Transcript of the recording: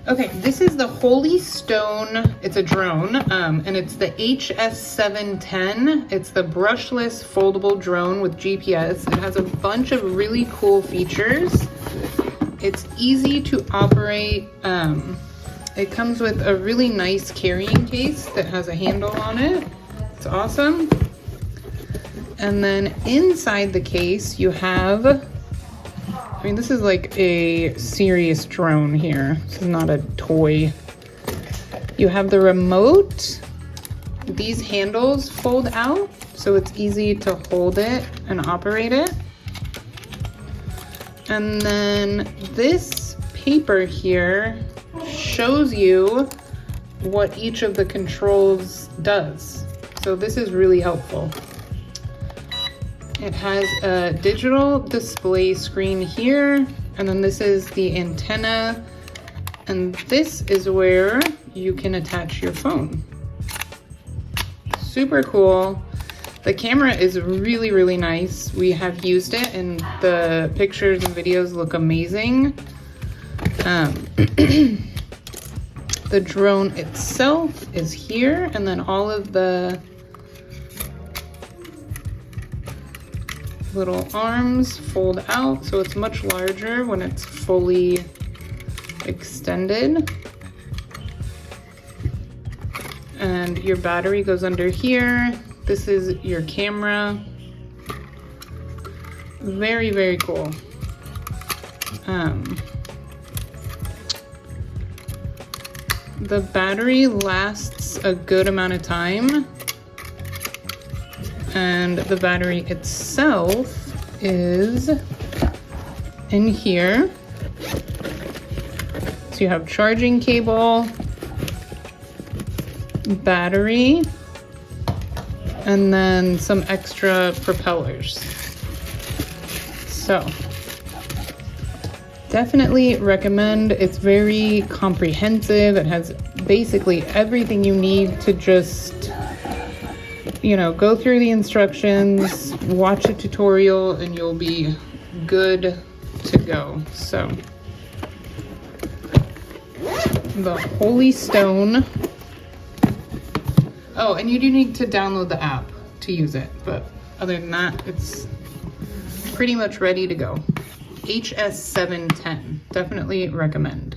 Okay, this is the Holy Stone. It's a drone, and it's the HS710. It's the brushless foldable drone with GPS. It has a bunch of really cool features. It's easy to operate. It comes with a really nice carrying case that has a handle on it. It's awesome. And then inside the case, you have, I mean, this is like a serious drone here. This is not a toy. You have the remote. These handles fold out, so it's easy to hold it and operate it. And then this paper here shows you what each of the controls does. So this is really helpful. It has a digital display screen here, and then this is the antenna, and this is where you can attach your phone. Super cool. The camera is really, really nice. We have used it, and the pictures and videos look amazing. The drone itself is here, and then all of the little arms fold out, so it's much larger when it's fully extended. And your battery goes under here. This is your camera. Very, very cool. The battery lasts a good amount of time. And the battery itself is in here. So you have charging cable, battery, and then some extra propellers. So definitely recommend. It's very comprehensive. It has basically everything you need to just, you know, go through the instructions, watch a tutorial, and you'll be good to go. So the Holy Stone. Oh, and you do need to download the app to use it, but other than that, it's pretty much ready to go. HS710, definitely recommend.